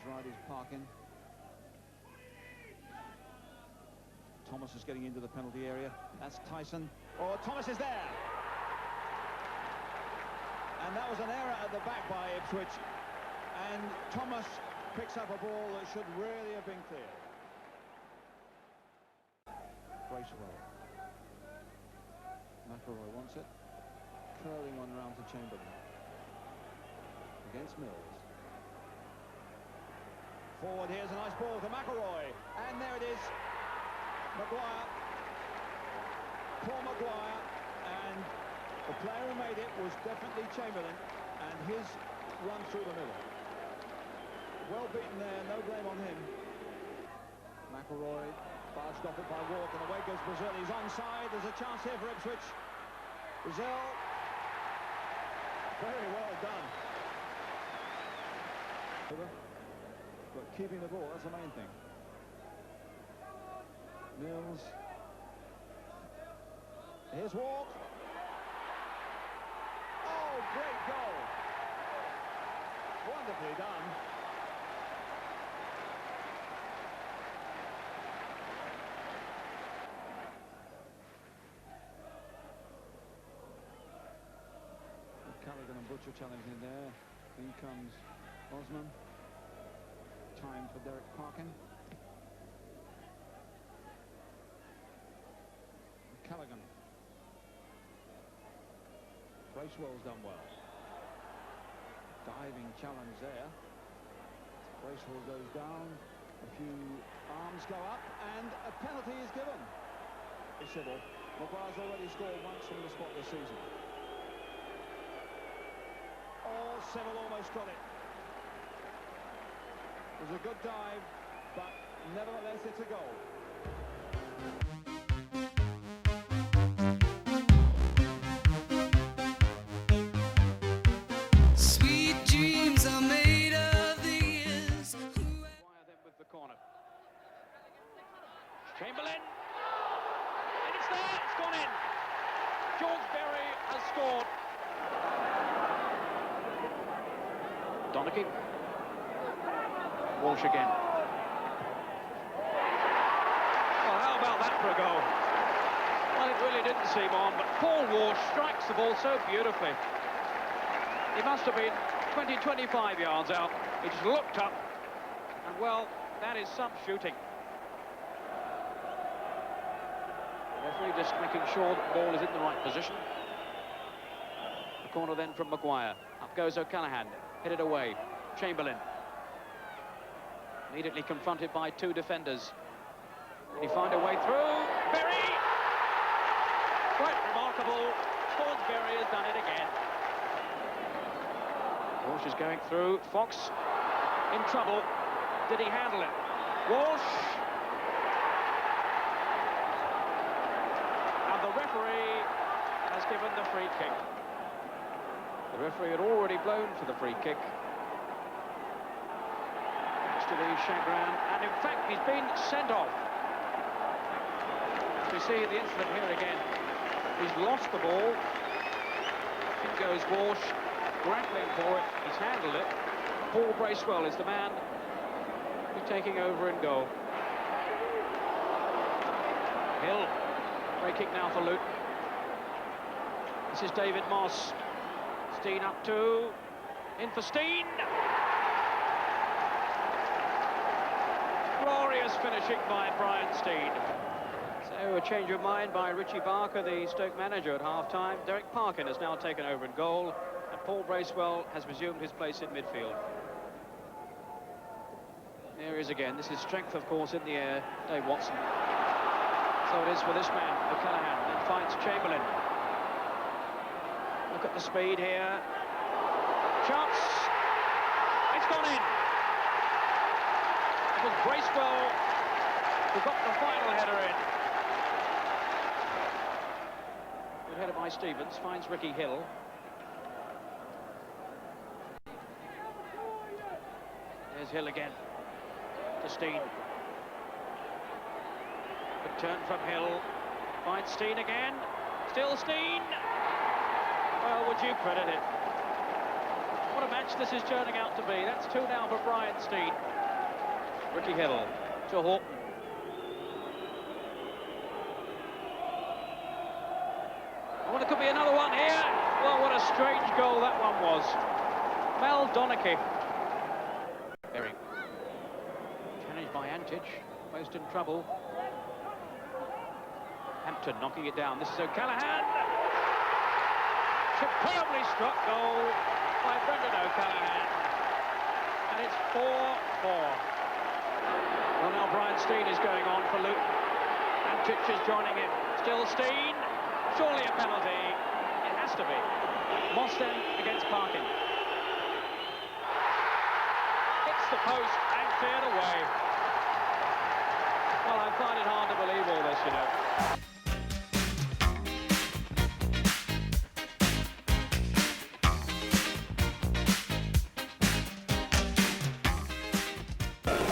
right is Parkin. Thomas is getting into the penalty area. That's Tyson. Oh, Thomas is there. And that was an error at the back by Ipswich. And Thomas picks up a ball that should really have been clear. Bracewell. McElroy wants it. Curling one round to Chamberlain. Against Mills. Forward, here's a nice ball to McElroy. And there it is. Maguire. Poor Maguire. And the player who made it was definitely Chamberlain. And his run through the middle. Well beaten there, no blame on him. McElroy barged off it by Walk, and away goes Brazil. He's onside. There's a chance here for Ipswich. Brazil. Very well done. But keeping the ball, that's the main thing. Mills. Here's Walk. Oh, great goal. Wonderfully done. Callaghan and Butcher challenging there. In comes Osman. Time for Derek Parkin. Callaghan. Bracewell's done well. Diving challenge there. Bracewell goes down. A few arms go up, and a penalty is given. Civil. Maguire's already scored once from the spot this season. Oh, Civil almost got it. It was a good dive, but nevertheless it's a goal. Sweet dreams are made of these. Wire them with the corner. Chamberlain. And it's there. It's gone in. George Berry has scored. Donaghy. Walsh again. Well, how about that for a goal? Well, it really didn't seem on, but Paul Walsh strikes the ball so beautifully. He must have been 20, 25 yards out. He just looked up, and well, that is some shooting. The referee just making sure that the ball is in the right position. The corner then from Maguire. Up goes O'Callaghan. Hit it away. Chamberlain. Immediately confronted by two defenders. Can he find a way through? Berry! Quite remarkable. George Berry has done it again. Walsh is going through. Fox in trouble. Did he handle it? Walsh. And the referee has given the free kick. The referee had already blown for the free kick. Next to the chagrin, and in fact he's been sent off. We see the incident here again. He's lost the ball. In goes Walsh, grappling for it. He's handled it. Paul Bracewell is the man who's taking over in goal. Hill, free kick now for Luton. This is David Moss. Steen up two, in for Steen. Glorious finishing by Brian Steen. So a change of mind by Richie Barker, the Stoke manager, at half-time. Derek Parkin has now taken over in goal, and Paul Bracewell has resumed his place in midfield. There he is again. This is strength, of course, in the air. Dave Watson. So it is for this man, O'Callaghan, then finds Chamberlain. Look at the speed here. Chance. It's gone in. It was Bracewell who got the final header in. Good header by Stevens. Finds Ricky Hill. There's Hill again. To Steen. Good turn from Hill. Finds Steen again. Still Steen. Well, would you credit it? What What a match this is turning out to be. That's 2 now for Brian Stein. Ricky Hill to Horton. Well, there could be another one here. Well, what a strange goal that one was. Mel Donachie. Berry. Challenged by Antic. Most in trouble. Hampton knocking it down. This is O'Callaghan. Superbly struck goal by Brendan O'Callaghan. And it's 4-4. Well, now Brian Stein is going on for Luton. Antic is joining him. Still Stein. Surely a penalty. It has to be. Mostyn against Parkin. Hits the post and cleared away. Well, I find it hard to believe all this, you know.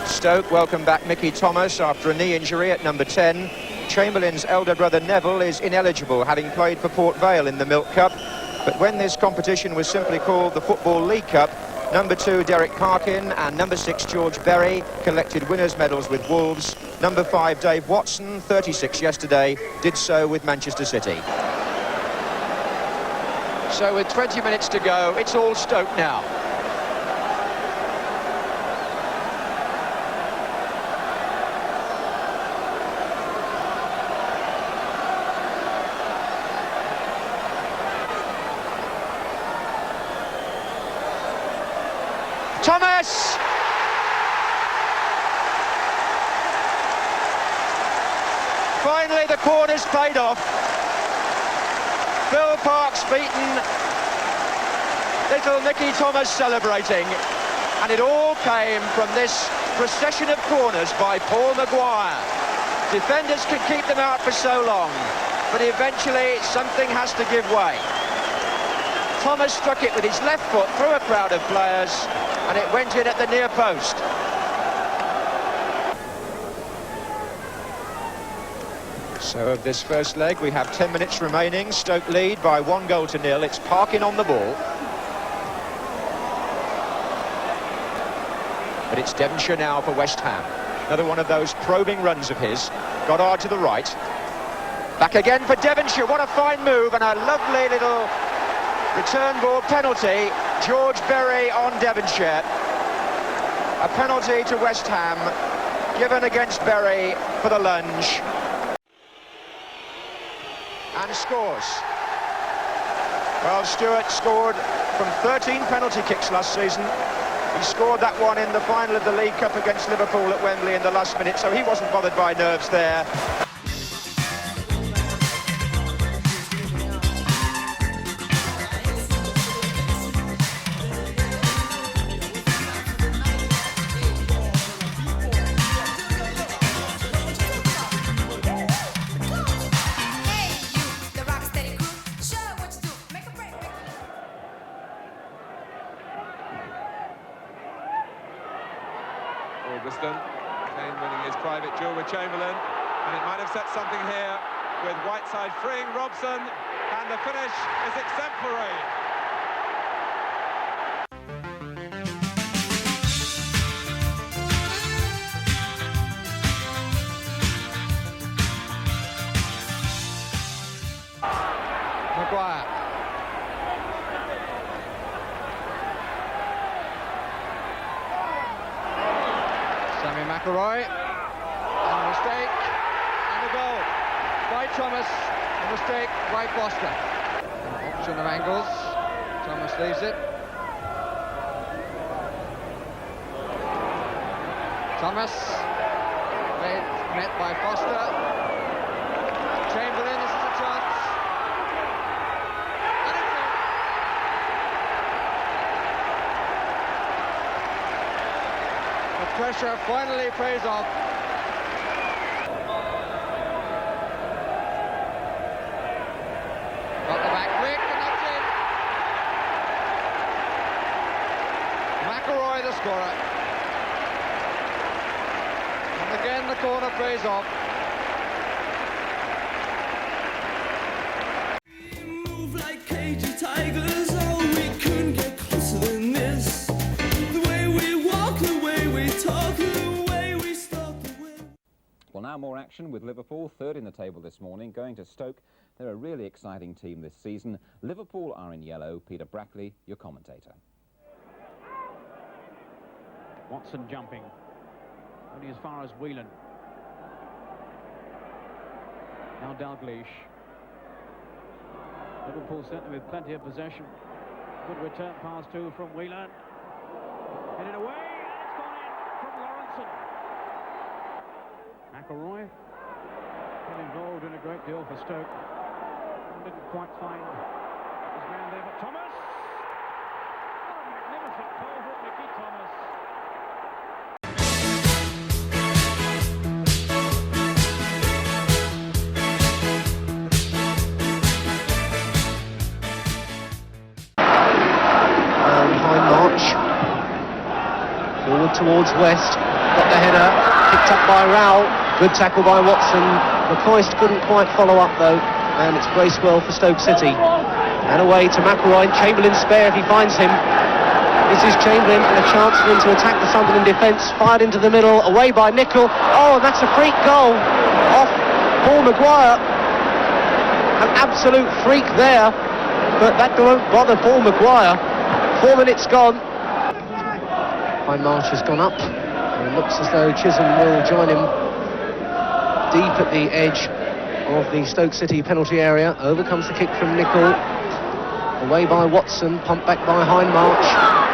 Stoke welcome back Mickey Thomas after a knee injury at number 10. Chamberlain's elder brother Neville is ineligible, having played for Port Vale in the Milk Cup. But when this competition was simply called the Football League Cup, number 2 Derek Parkin and number 6 George Berry collected winners' medals with Wolves. Number 5 Dave Watson, 36 yesterday, did so with Manchester City. So with 20 minutes to go, it's all Stoke now. Thomas! Finally the corner's paid off. Phil Parkes beaten. Little Mickey Thomas celebrating. And it all came from this procession of corners by Paul Maguire. Defenders could keep them out for so long, but eventually something has to give way. Thomas struck it with his left foot through a crowd of players, and it went in at the near post. So of this first leg, we have 10 minutes remaining. Stoke lead by 1-0. It's Parkin on the ball. But it's Devonshire now for West Ham. Another one of those probing runs of his. Goddard to the right. Back again for Devonshire. What a fine move and a lovely little return ball penalty. George Berry on Devonshire. A penalty to West Ham, given against Berry for the lunge. And scores. Well, Stewart scored from 13 penalty kicks last season. He scored that one in the final of the League Cup against Liverpool at Wembley in the last minute, so he wasn't bothered by nerves there. Augustin, Kane winning his private duel with Chamberlain, and it might have set something here with Whiteside freeing Robson, and the finish is exemplary. Maguire. Sammy McElroy, and a mistake, and a goal by Thomas, a mistake by Foster. An option of angles, Thomas leaves it. Thomas, met by Foster. Chamberlain, this is a chance. And it's in. The pressure finally pays off. Got the back flick, and that's it. McElroy the scorer. And again the corner pays off. Move like cagey tigers, oh, we couldn't get closer than this. Well, now more action with Liverpool, third in the table this morning, going to Stoke. They're a really exciting team this season. Liverpool are in yellow. Peter Brackley, your commentator. Watson jumping, only as far as Whelan. Now Dalglish. Liverpool certainly with plenty of possession. Good return pass too from Whelan. Headed away, and it's gone in from Lawrenson. McElroy got involved in a great deal for Stoke. Didn't quite find his man there, but Thomas! What a magnificent goal from Mickey Thomas. High march. Forward towards West. Got the header. Picked up by Rowell. Good tackle by Watson. McCoist couldn't quite follow up though. And it's Bracewell for Stoke City. And away to McElroy. Chamberlain spare if he finds him. This is Chamberlain and a chance for him to attack the Sunderland defence. Fired into the middle. Away by Nicol. Oh, and that's a freak goal. Off Paul Maguire. An absolute freak there. But that won't bother Paul Maguire. 4 minutes gone. High March has gone up. And it looks as though Chisholm will join him deep at the edge of the Stoke City penalty area. Over comes the kick from Nicol. Away by Watson, pumped back by Hindmarch.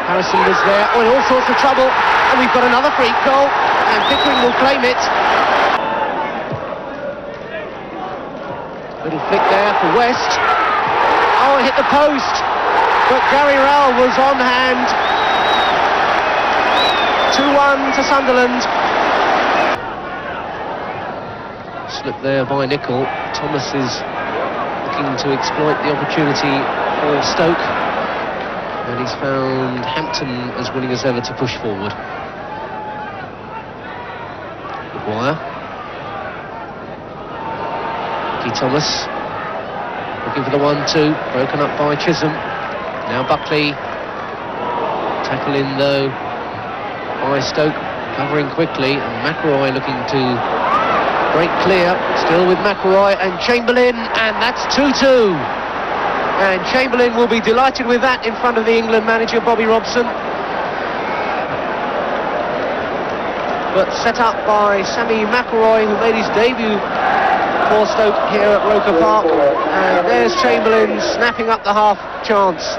Harrison was there. Oh, in all sorts of trouble. And we've got another free goal. And Pickering will claim it. Little flick there for West. Oh, it hit the post. But Gary Rowell was on hand. 2-1 to Sunderland. Slip there by Nicol. Thomas is looking to exploit the opportunity for Stoke. And he's found Hampton as willing as ever to push forward. Maguire. Mickey Thomas. Looking for the 1-2. Broken up by Chisholm. Now Buckley. Tackle in though by Stoke. Covering quickly. And McElroy looking to break clear, still with McElroy and Chamberlain, and that's 2-2. And Chamberlain will be delighted with that in front of the England manager, Bobby Robson. But set up by Sammy McElroy, who made his debut for Stoke here at Roker Park. And there's Chamberlain snapping up the half chance.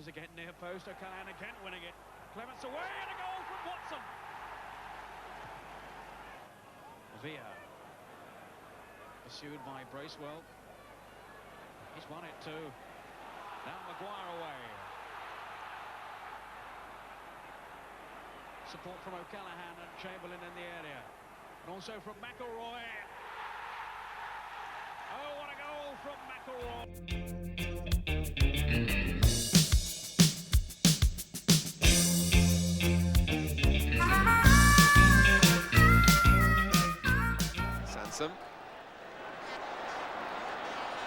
Again near post, O'Callaghan again winning it. Clements away and a goal from Watson. Villa pursued by Bracewell. He's won it too. Now Maguire away. Support from O'Callaghan and Chamberlain in the area. And also from McElroy. Oh, what a goal from McElroy.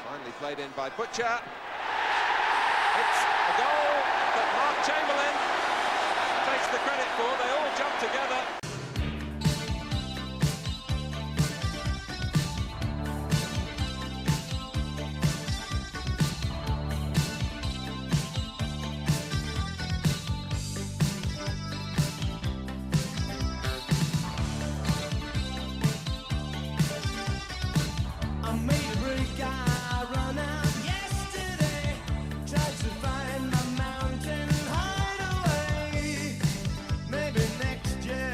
Finally played in by Butcher. It's a goal that Mark Chamberlain takes the credit for. They all jump together. Maybe next year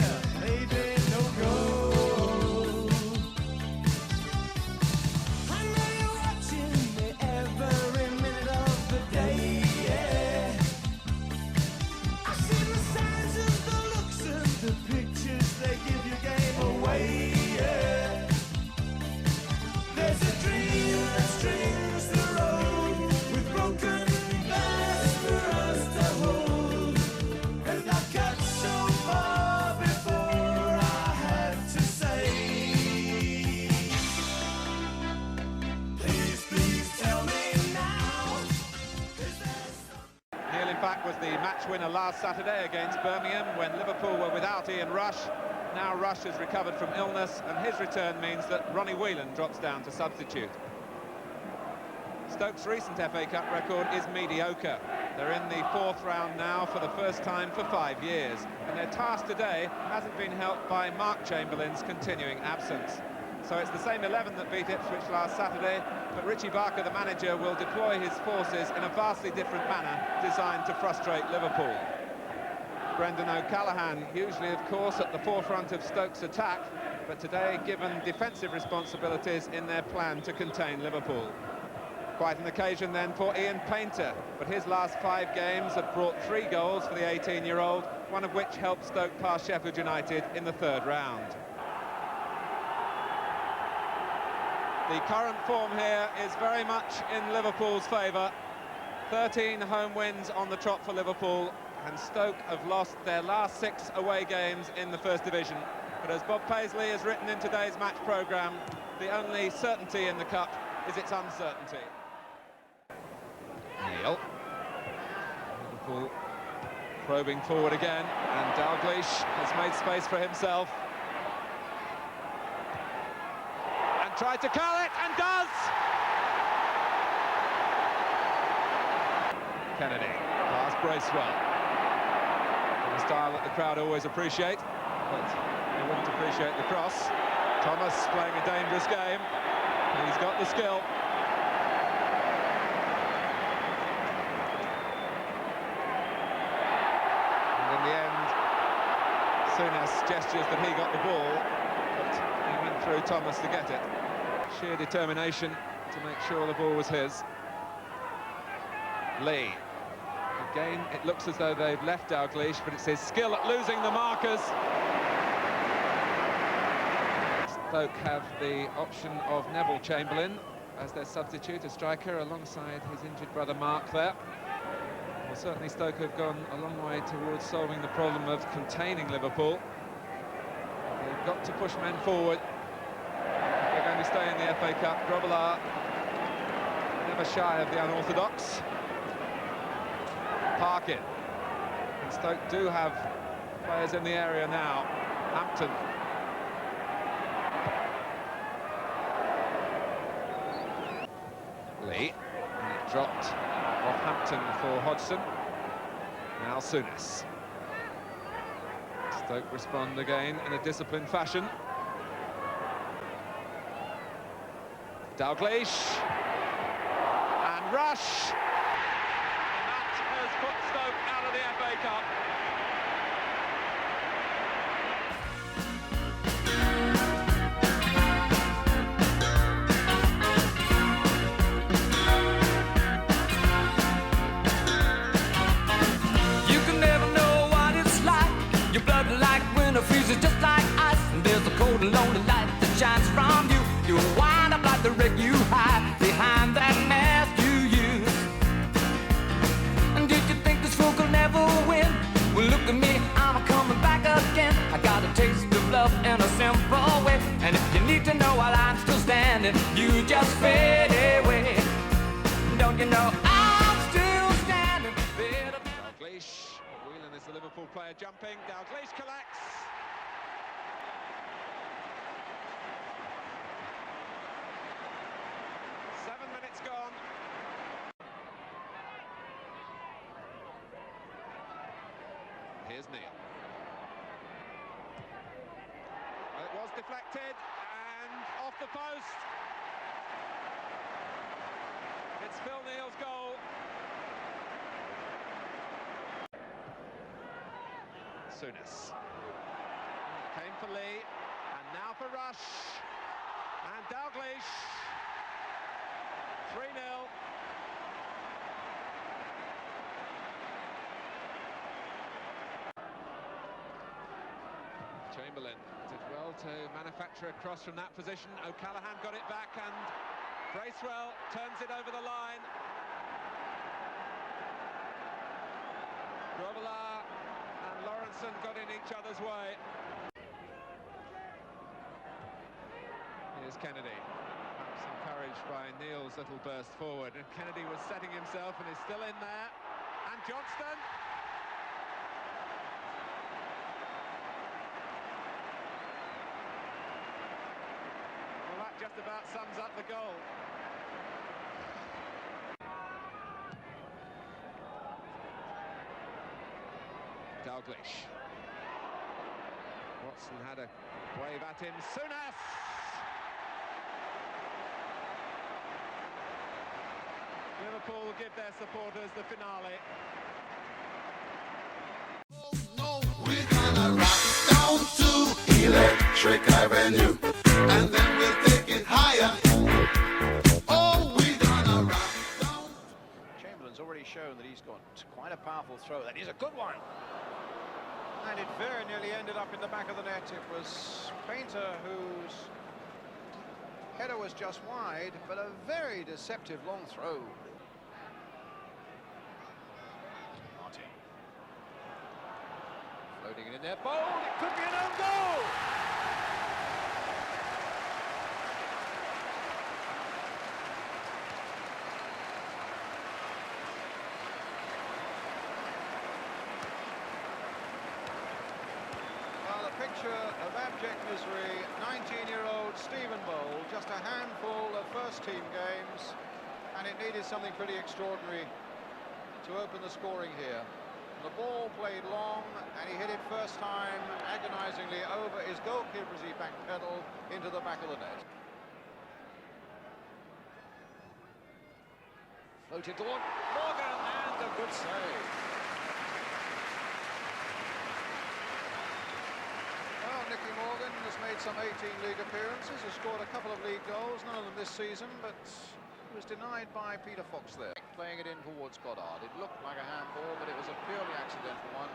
was the match winner last Saturday against Birmingham when Liverpool were without Ian Rush. Now Rush has recovered from illness, and his return means that Ronnie Whelan drops down to substitute. Stoke's recent FA Cup record is mediocre. They're in the fourth round now for the first time for 5 years, and their task today hasn't been helped by Mark Chamberlain's continuing absence. So it's the same 11 that beat Ipswich last Saturday, but Richie Barker, the manager, will deploy his forces in a vastly different manner designed to frustrate Liverpool. Brendan O'Callaghan, usually, of course, at the forefront of Stoke's attack, but today given defensive responsibilities in their plan to contain Liverpool. Quite an occasion then for Ian Painter, but his last 5 games have brought 3 goals for the 18-year-old, one of which helped Stoke pass Sheffield United in the 3rd round. The current form here is very much in Liverpool's favour. 13 home wins on the trot for Liverpool, and Stoke have lost their last 6 away games in the First Division. But as Bob Paisley has written in today's match programme, the only certainty in the Cup is its uncertainty. Neil. Liverpool probing forward again, and Dalglish has made space for himself. And tried to curl it, and does! Kennedy, past Bracewell. In a style that the crowd always appreciate, but they wouldn't appreciate the cross. Thomas playing a dangerous game. He's got the skill. And in the end, Souness gestures that he got the ball, but he went through Thomas to get it. Sheer determination to make sure the ball was his. Lee. Again, it looks as though they've left Dalglish, but it's his skill at losing the markers. Stoke have the option of Neville Chamberlain as their substitute, a striker, alongside his injured brother Mark there. Well, certainly Stoke have gone a long way towards solving the problem of containing Liverpool. They've got to push men forward. They're going to stay in the FA Cup. Grobbelaar, never shy of the unorthodox. Parkin. And Stoke do have players in the area now. Hampton. Lee. And it dropped off Hampton for Hodgson. Now Souness. Stoke respond again in a disciplined fashion. Dalglish. And Rush. Put Stoke out of the FA Cup. You can never know what it's like. Your blood like winter freezes just like ice. And there's a cold and lonely light that shines from you. You wind up like the wreck you hide behind that mask you use. And did you think this fool could never win? Well, look at me, I'm coming back again. I got a taste of love in a simple way. And if you need to know while I'm still standing, you just fade away. Don't you know I'm still standing? Dalglish. Whelan is the Liverpool player jumping. Dalglish collects. Gone. Here's Neil. Well, it was deflected and off the post. It's Phil Neal's goal. Souness. Came for Lee, and now for Rush. And Dalglish. 3-0. Chamberlain did well to manufacture a cross from that position. O'Callaghan got it back, and Bracewell turns it over the line. Grobbelaar and Lawrenson got in each other's way. Here's Kennedy. Encouraged by Neil's little burst forward, and Kennedy was setting himself and is still in there, and Johnston. Well, that just about sums up the goal. Dalglish. Watson had a wave at him. Souness! Liverpool will give their supporters the finale. We're gonna rock down to Electric Avenue, and then we'll take it higher. Oh, we're gonna rock down. Chamberlain's already shown that he's got quite a powerful throw. That is a good one. And it very nearly ended up in the back of the net. It was Painter whose header was just wide, but a very deceptive long throw. Martin. Floating it in there. Bold! It could be an own goal! Picture of abject misery, 19-year-old Stephen Bowl, just a handful of first-team games, and it needed something pretty extraordinary to open the scoring here. The ball played long, and he hit it first time agonizingly over his goalkeeper as he backpedaled into the back of the net. Floated to Morgan, and a good save. Nicky Morgan has made some 18 league appearances, has scored a couple of league goals, none of them this season, but he was denied by Peter Fox there. Playing it in towards Goddard. It looked like a handball, but it was a purely accidental one.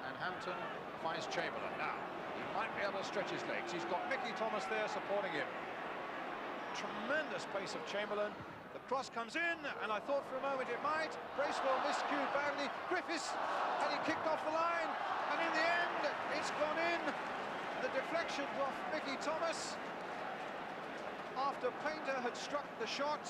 And Hampton finds Chamberlain. Now, he might be able to stretch his legs. He's got Mickey Thomas there supporting him. Tremendous pace of Chamberlain. The cross comes in, and I thought for a moment it might. Bracewell miscued badly. Griffiths, and he kicked off the line. And in the end, it's gone in. The deflection off Mickey Thomas after Painter had struck the shot.